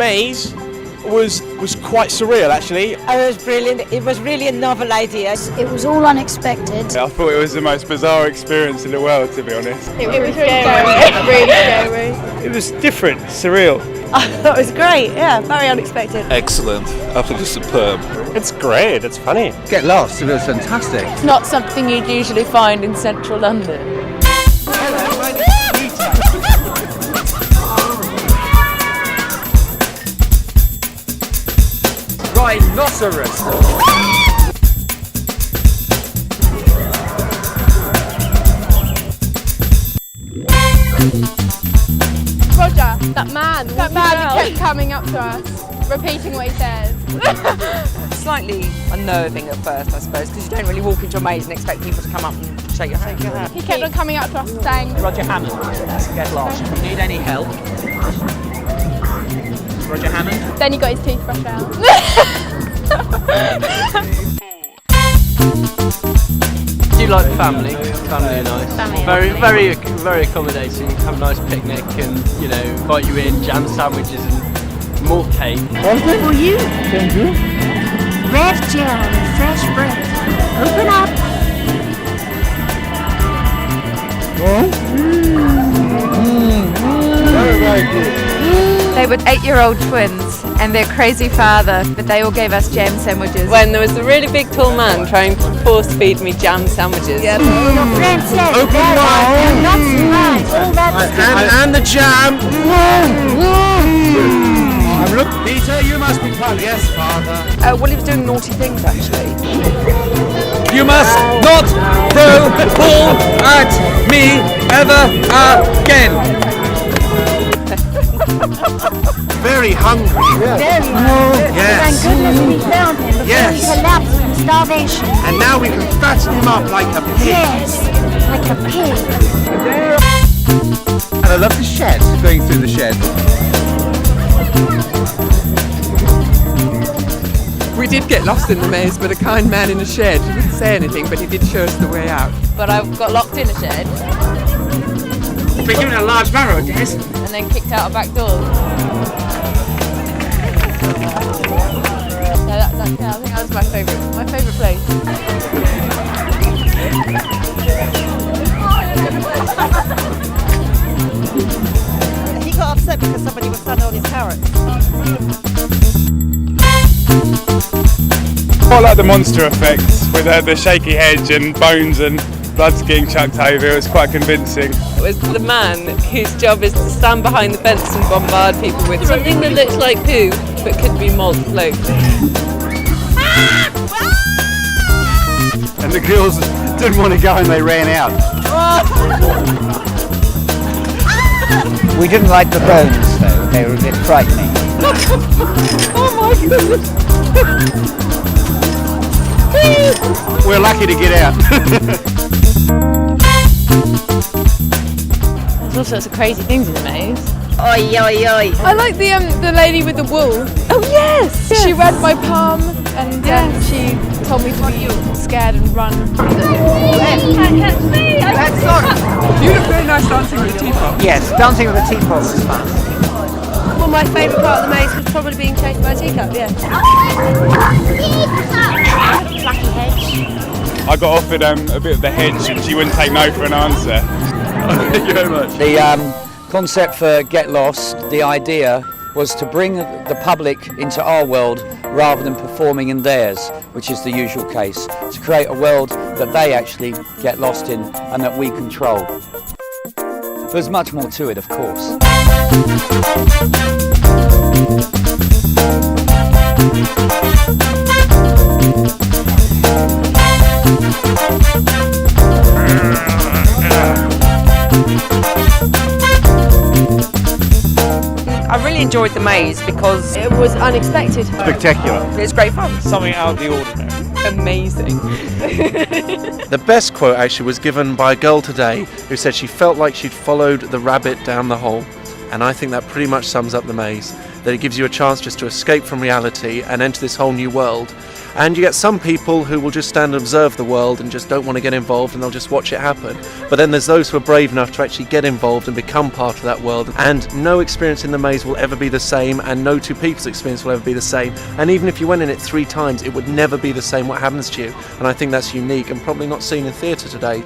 maze was quite surreal, actually. Oh, it was brilliant. It was really a novel idea. It was all unexpected. I thought it was the most bizarre experience in the world, to be honest. It was really scary. Really scary. It was different, surreal. That was great, yeah, very unexpected. Excellent, absolutely superb. It's great, it's funny. Get Lost, it was fantastic. It's not something you'd usually find in central London. Hello, my name is Peter. Rhinoceros. Roger, that man who kept coming up to us, repeating what he said. Slightly unnerving at first, I suppose, because you don't really walk into a maze and expect people to come up and shake your hand. He kept on coming up to us saying, Roger Hammond, Get Lost. If you need any help, Roger Hammond. Then he got his toothbrush out. Do you like the family? Family are nice. Very accommodating. Have a nice picnic and, you know, invite you in, jam sandwiches and more cake. Anything for you? Thank you. Red jam and fresh bread. Open up. Very good. They were 8-year-old twins and their crazy father, but they all gave us jam sandwiches. When there was a really big tall man trying to force feed me jam sandwiches. Your friend said Open that not surprised. All that And the jam. Look, Peter, you must be proud. Yes, Father. Well, he was doing naughty things, actually. You must not throw ball at me ever again. Very hungry. very hungry. Yes. Thank goodness we found him before Yes. he collapsed from starvation. And now we can fatten him up like a pig. Yes, like a pig. And I love the shed, going through the shed. We did get lost in the maze, but a kind man in a shed. He didn't say anything, but he did show us the way out. But I got locked in a shed We're given a large barrow, Des. and then kicked out a back door. So I think that was my favourite place. He got upset because somebody was standing on his carrots. I like the monster effects with the shaky hedge and bones and blood's getting chucked over. It was quite convincing. It was the man whose job is to stand behind the fence and bombard people with something that looks like poo but could be malt float. And the girls didn't want to go and they ran out. We didn't like the bones, though. They were a bit frightening. Oh my goodness! We're lucky to get out. There's all sorts of crazy things in the maze. Oi, oi, oi. I like the lady with the wool. Oh yes! She read my palm and she told me to be scared and run. Can't catch me! You look very nice dancing with the teapot. Yes, dancing with the teapot was fun. Well, my favourite part of the maze was probably being chased by a teacup, yeah. Lucky hedge. I got offered a bit of the hedge and she wouldn't take no for an answer. Thank you very much. The concept for Get Lost, the idea was to bring the public into our world rather than performing in theirs, which is the usual case. To create a world that they actually get lost in and that we control. There's much more to it, of course. I really enjoyed the maze because It was unexpected. Spectacular. it's great fun. Something out of the ordinary. Amazing. The best quote actually was given by a girl today who said she felt like she'd followed the rabbit down the hole. And I think that pretty much sums up the maze. That it gives you a chance just to escape from reality and enter this whole new world. And you get some people who will just stand and observe the world and just don't want to get involved, and they'll just watch it happen. But then there's those who are brave enough to actually get involved and become part of that world. And no experience in the maze will ever be the same, and no two people's experience will ever be the same. And even if you went in it 3 times, it would never be the same what happens to you. And I think that's unique and probably not seen in theatre today.